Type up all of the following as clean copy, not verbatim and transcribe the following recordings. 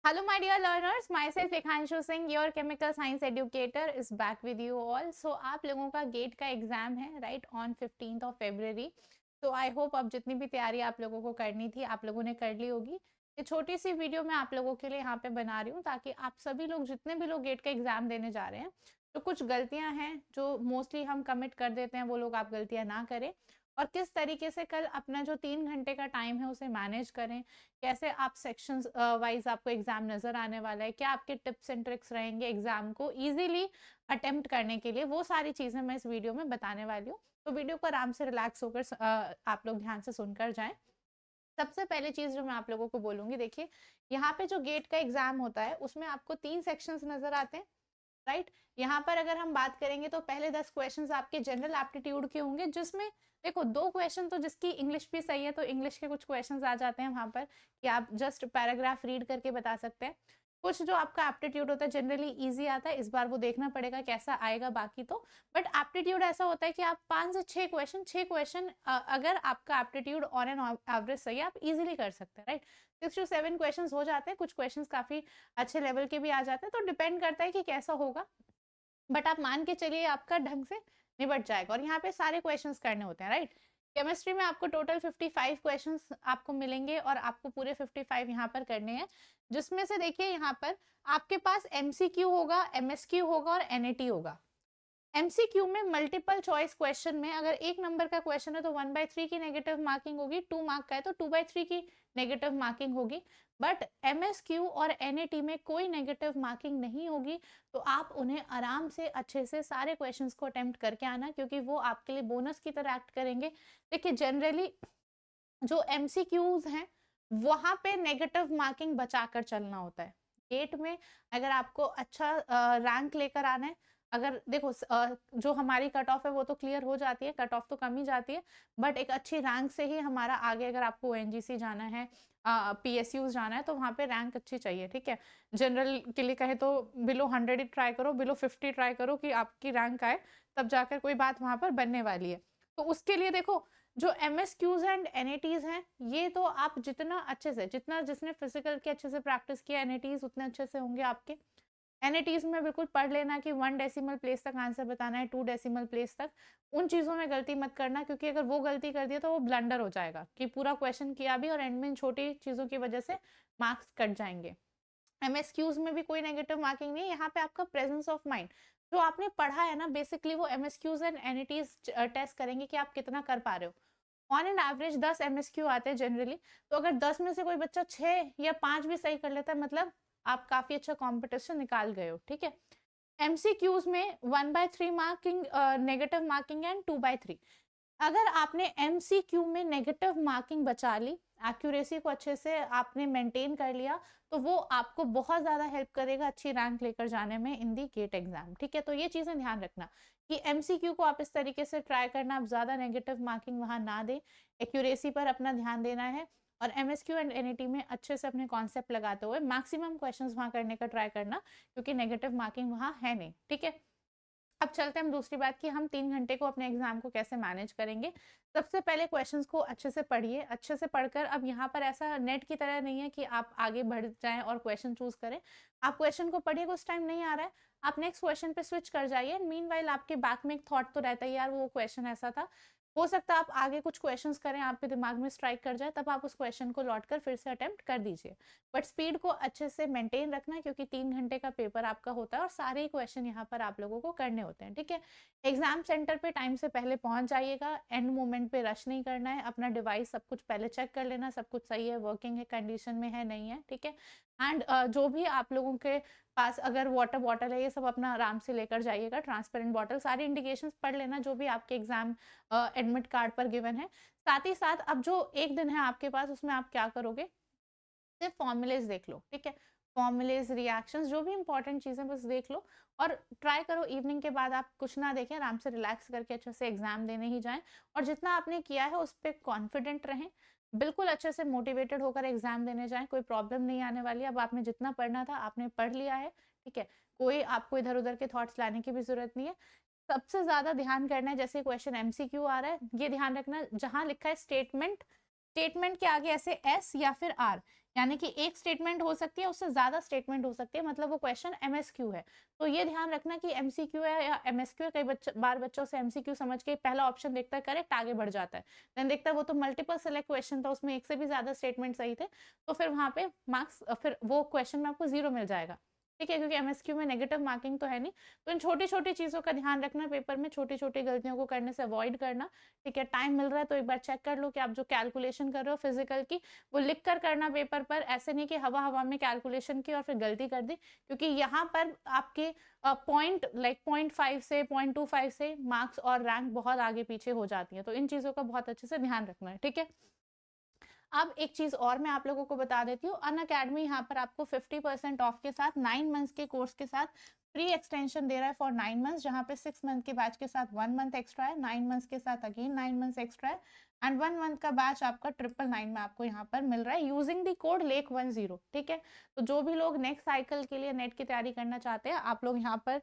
Hello, my dear learners. Myself Lekhanshu Singh, your chemical science educator, is back with you all. So आप लोगों का gate का exam है right on 15th of February. तो I hope अब जितनी भी तैयारी आप लोगों को करनी थी आप लोगों ने कर ली होगी. ये छोटी सी वीडियो मैं आप लोगों के लिए यहाँ पे बना रही हूँ ताकि आप सभी लोग जितने भी लोग गेट का एग्जाम देने जा रहे हैं तो कुछ गलतियां हैं जो मोस्टली हम कमिट कर देते हैं वो लोग आप गलतियां ना करें और किस तरीके से कल अपना जो 3 घंटे का टाइम है उसे मैनेज करें. कैसे आप सेक्शंस वाइज आपको एग्जाम नजर आने वाला है, क्या आपके टिप्स एंड ट्रिक्स रहेंगे एग्जाम को इजीली अटेम्प्ट करने के लिए, वो सारी चीजें मैं इस वीडियो में बताने वाली हूँ. तो वीडियो को आराम से रिलैक्स होकर आप लोग ध्यान से सुनकर जाएं. सबसे पहले चीज जो मैं आप लोगों को बोलूंगी, देखिए यहाँ पे जो गेट का एग्जाम होता है उसमें आपको 3 सेक्शंस नजर आते हैं राइट. यहाँ पर अगर हम बात करेंगे तो पहले 10 क्वेश्चंस आपके जनरल एप्टीट्यूड के होंगे जिसमें देखो 2 क्वेश्चन तो जिसकी इंग्लिश भी सही है तो इंग्लिश के कुछ क्वेश्चंस आ जाते हैं वहां पर कि आप जस्ट पैराग्राफ रीड करके बता सकते हैं. कुछ जो आपका एप्टीट्यूड होता है जनरली इजी आता है, इस बार वो देखना पड़ेगा कैसा आएगा बाकी तो. बट एप्टीट्यूड ऐसा होता है कि आप 5 से 6 क्वेश्चन अगर आपका एप्टीट्यूड ऑन एन एवरेज सही है आप इजीली कर सकते हैं राइट. 6 to 7 क्वेश्चन हो जाते हैं, कुछ क्वेश्चन काफी अच्छे लेवल के भी आ जाते हैं, तो डिपेंड करता है कि कैसा होगा. बट आप मान के चलिए आपका ढंग से निबट जाएगा और यहाँ पे सारे क्वेश्चंस करने होते हैं राइट. केमिस्ट्री में आपको टोटल 55 क्वेश्चंस आपको मिलेंगे और आपको पूरे 55 यहाँ पर करने हैं, जिसमें से देखिए यहाँ पर आपके पास एमसीक्यू होगा, एमएसक्यू होगा और एनएटी होगा. एमसीक्यू में मल्टीपल चॉइस क्वेश्चन में अगर 1 नंबर का क्वेश्चन है तो 1/3 की नेगेटिव मार्किंग होगी, 2 मार्क का है तो 2/3 की नेगेटिव मार्किंग होगी. बट एमएसक्यू और एनएटी में कोई नेगेटिव मार्किंग नहीं होगी, तो आप उन्हें आराम से अच्छे से सारे क्वेश्चंस को अटेम्प्ट करके आना क्योंकि वो आपके लिए बोनस की तरह एक्ट करेंगे. देखिए जनरली जो एमसीक्यूज हैं वहां पे नेगेटिव मार्किंग बचाकर चलना होता है. गेट में अगर आपको अच्छा रैंक लेकर आना है, अगर देखो जो हमारी कट ऑफ है वो तो क्लियर हो जाती है, कट ऑफ तो कम ही जाती है, बट एक अच्छी रैंक से ही हमारा आगे अगर आपको ओएनजीसी जाना है, पीएसयू जाना है तो वहां पे रैंक अच्छी चाहिए. ठीक है, जनरल के लिए कहे तो बिलो 100 ही ट्राई करो, बिलो 50 ट्राई करो कि आपकी रैंक आए, तब जाकर कोई बात वहां पर बनने वाली है. तो उसके लिए देखो जो एमएसक्यूज एंड एनएटीज हैं ये तो आप जितना अच्छे से, जितना जिसने फिजिकल की अच्छे से प्रैक्टिस किया एनएटीज उतने अच्छे से होंगे आपके. एनएटीज में बिल्कुल पढ़ लेना कि 1 डेसिमल प्लेस तक आंसर बताना है, 2 डेसिमल प्लेस तक. उन चीजों में गलती मत करना क्योंकि अगर वो गलती कर दिया तो वो ब्लंडर हो जाएगा कि पूरा क्वेश्चन किया भी और एंड में छोटी चीजों की वजह से मार्क्स कट जाएंगे. एमएसक्यूज में भी कोई नेगेटिव मार्किंग नहीं है, यहाँ पे आपका प्रेजेंस ऑफ माइंड जो आपने पढ़ा है ना बेसिकली वो एमएसक्यूज एंड एनईटीज टेस्ट करेंगे कि आप कितना कर पा रहे हो. ऑन एन एवरेज 10 एमएसक्यू आते हैं जनरली, तो अगर 10 में से कोई बच्चा 6 या 5 भी सही कर लेता है मतलब आप काफी अच्छा कॉम्पिटिशन निकाल गए हो. ठीक है, एमसीक्यूज में 1/3 मार्किंग नेगेटिव मार्किंग एंड 2/3. अगर आपने एमसीक्यू में नेगेटिव मार्किंग बचा ली, एक्यूरेसी को अच्छे से आपने मेंटेन कर लिया, तो वो आपको बहुत ज्यादा हेल्प करेगा अच्छी रैंक लेकर जाने में इन दी गेट एग्जाम. ठीक है, तो ये चीजें ध्यान रखना कि एमसीक्यू को आप इस तरीके से ट्राई करना, आप ज्यादा नेगेटिव मार्किंग वहां ना दें, एक्यूरेसी पर अपना ध्यान देना है और एमएसक्यू एंड एनईटी में अच्छे से अपने कॉन्सेप्ट लगाते हुए मैक्सिमम क्वेश्चंस वहां करने का ट्राई करना क्योंकि नेगेटिव मार्किंग वहां है नहीं. ठीक है, अब चलते हैं हम दूसरी बात कि हम 3 घंटे को अपने एग्जाम को कैसे मैनेज करेंगे. सबसे पहले क्वेश्चंस को अच्छे से पढ़िए, अच्छे से पढ़कर अब यहाँ पर ऐसा नेट की तरह नहीं है कि आप आगे बढ़ जाएं और क्वेश्चन चूज करें. आप क्वेश्चन को पढ़िए, कुछ टाइम नहीं आ रहा है आप नेक्स्ट क्वेश्चन पे स्विच कर जाइए. मीनवाइल आपके बैक में एक थॉट तो रहता है यार वो क्वेश्चन ऐसा था, हो सकता है आप आगे कुछ क्वेश्चंस करें आपके दिमाग में स्ट्राइक कर जाए, तब आप उस क्वेश्चन को लौट कर फिर से अटेम्प्ट कर दीजिए. बट स्पीड को अच्छे से मेंटेन रखना क्योंकि 3 घंटे का पेपर आपका होता है और सारे ही क्वेश्चन यहाँ पर आप लोगों को करने होते हैं. ठीक है, एग्जाम सेंटर पे टाइम से पहले पहुंच जाइएगा, एंड मोमेंट पे रश नहीं करना है, अपना डिवाइस सब कुछ पहले चेक कर लेना सब कुछ सही है, वर्किंग है, कंडीशन में है नहीं है. ठीक है, एंड जो भी आप लोगों के पास अगर वाटर बॉटल है ये सब अपना आराम से लेकर जाइएगा, ट्रांसपेरेंट बॉटल, सारी इंडिकेशंस पढ़ लेना जो भी आपके एग्जाम एडमिट कार्ड पर गिवन है. साथ ही साथ अब जो एक दिन है आपके पास उसमें आप क्या करोगे, सिर्फ फॉर्मुलेज देख लो. ठीक है, फॉर्मुलेज, रिएक्शंस, जो भी इंपॉर्टेंट चीजें बस देख लो और ट्राई करो इवनिंग के बाद आप कुछ ना देखें, आराम से रिलैक्स करके अच्छे से एग्जाम देने ही जाएं और जितना आपने किया है उस पर कॉन्फिडेंट रहें, बिल्कुल अच्छे से मोटिवेटेड होकर एग्जाम देने जाएं, कोई प्रॉब्लम नहीं आने वाली. अब आपने जितना पढ़ना था आपने पढ़ लिया है. ठीक है, कोई आपको इधर उधर के थॉट्स लाने की भी जरूरत नहीं है. सबसे ज्यादा ध्यान करना है जैसे क्वेश्चन एमसीक्यू आ रहा है ये ध्यान रखना जहां लिखा है स्टेटमेंट स्टेटमेंट के आगे ऐसे एस या फिर आर, यानी कि एक स्टेटमेंट हो सकती है, उससे ज्यादा स्टेटमेंट हो सकती है, मतलब वो क्वेश्चन एमएसक्यू है। तो ये ध्यान रखना कि एमसीक्यू है या एमएसक्यू है। कई बार बच्चों से एमसीक्यू समझ के पहला ऑप्शन देखता है करेक्ट, आगे बढ़ जाता है, देन देखता है वो तो मल्टीपल सेलेक्ट क्वेश्चन था, उसमें एक से भी ज्यादा स्टेटमेंट सही थे, तो फिर वहां पे मार्क्स, फिर वो क्वेश्चन में आपको 0 मिल जाएगा, ठीक है, क्योंकि एमएसक्यू में नेगेटिव मार्किंग तो है नहीं। तो इन छोटी छोटी चीजों का ध्यान रखना, पेपर में छोटी छोटी गलतियों को करने से अवॉइड करना, ठीक है। टाइम मिल रहा है तो एक बार चेक कर लो कि आप जो कैलकुलेशन कर रहे हो फिजिकल की, वो लिख कर करना पेपर पर, ऐसे नहीं कि हवा हवा में कैलकुलेशन की और फिर गलती कर दी, क्योंकि यहाँ पर आपके पॉइंट लाइक 0.5 से 0.25 से मार्क्स और रैंक बहुत आगे पीछे हो जाती है। तो इन चीजों का बहुत अच्छे से ध्यान रखना है, ठीक है। अब एक चीज और मैं आप लोगों को बता देती हूँ, अनअकैडमी यहाँ पर आपको 50% ऑफ के साथ 9 मंथ्स के कोर्स के साथ फ्री एक्सटेंशन दे रहा है फॉर 9 मंथ्स, जहाँ पे 6 मंथ के बैच के साथ 1 मंथ एक्स्ट्रा है, 9 मंथ्स के साथ अगेन 9 मंथ्स एक्स्ट्रा है, एंड 1 मंथ का बैच आपका 999 में आपको यहाँ पर मिल रहा है यूजिंग दी कोड LAKE10, ठीक है। तो जो भी लोग नेक्स्ट साइकिल के लिए नेट की तैयारी करना चाहते हैं, आप लोग यहाँ पर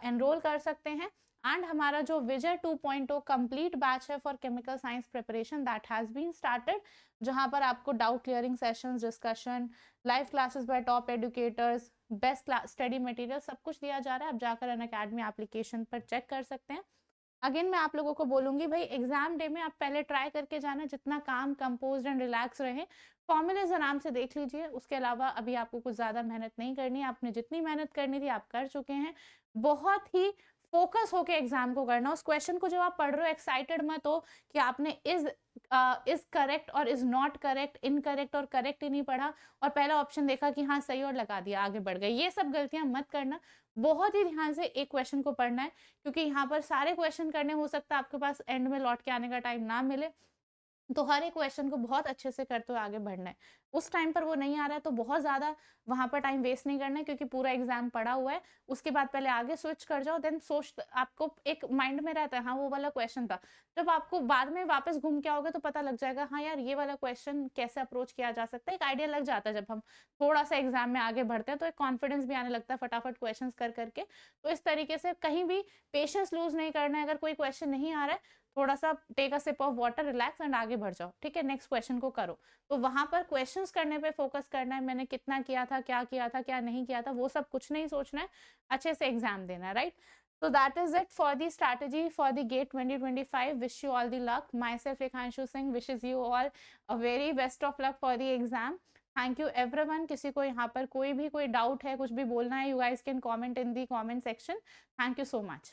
एनरोल कर सकते हैं। एंड हमारा जो विजय 2.0 कंप्लीट बैच है for chemical science preparation, that has been started, जहां पर आपको doubt clearing sessions, discussion, live classes by top educators, best study material, सब कुछ दिया जा रहा है। आप जाकर अनअकैडमी एप्लीकेशन पर चेक कर सकते हैं। अगेन मैं आप लोगों को बोलूंगी भाई, एग्जाम डे में आप पहले ट्राई करके जाना, जितना काम कंपोज एंड रिलैक्स रहे, फॉर्मूलेज आराम से देख लीजिए, उसके अलावा अभी आपको कुछ ज्यादा मेहनत नहीं करनी है, आपने जितनी मेहनत करनी थी आप कर चुके हैं। बहुत ही फोकस होके एग्जाम को करना, उस क्वेश्चन को जब आप पढ़ रहे हो एक्साइटेड मत हो कि आपने इज करेक्ट और इज नॉट करेक्ट, इनकरेक्ट और करेक्ट ही नहीं पढ़ा, और पहला ऑप्शन देखा कि हाँ सही और लगा दिया, आगे बढ़ गए। ये सब गलतियां मत करना, बहुत ही ध्यान से एक क्वेश्चन को पढ़ना है, क्योंकि यहाँ पर सारे क्वेश्चन करने, हो सकता है आपके पास एंड में लौट के आने का टाइम ना मिले, तो हर एक क्वेश्चन को बहुत अच्छे से करते हुए आगे बढ़ना है। उस टाइम पर वो नहीं आ रहा है तो बहुत ज्यादा वहां पर टाइम वेस्ट नहीं करना है, क्योंकि पूरा एग्जाम पड़ा हुआ है। उसके बाद पहले आगे स्विच कर जाओ, देन सोच, आपको एक माइंड में रहता है हाँ वो वाला क्वेश्चन था, जब आपको बाद में वापस घूम के आओगे तो पता लग जाएगा हाँ यार ये वाला क्वेश्चन कैसे अप्रोच किया जा सकता है, एक आइडिया लग जाता है। जब हम थोड़ा सा एग्जाम में आगे बढ़ते हैं तो एक कॉन्फिडेंस भी आने लगता है फटाफट क्वेश्चन कर करके। तो इस तरीके से कहीं भी पेशेंस लूज नहीं करना है, अगर कोई क्वेश्चन नहीं आ रहा है, थोड़ा सा take a sip of water, relax and आगे बढ़ जाओ, ठीक है, नेक्स्ट क्वेश्चन को करो। तो वहां पर क्वेश्चंस करने पे फोकस करना है, मैंने कितना किया था, क्या नहीं किया था, वो सब कुछ नहीं सोचना है, अच्छे से एग्जाम देना है, right. So that is it for the strategy for the GATE 2025. Wish you all the luck. Myself Rekhanshu Singh wishes you all a very best of luck for the exam. Thank you everyone. किसी को यहाँ पर कोई doubt है, कुछ भी बोलना है, you guys can comment in the comment section. Thank you so much.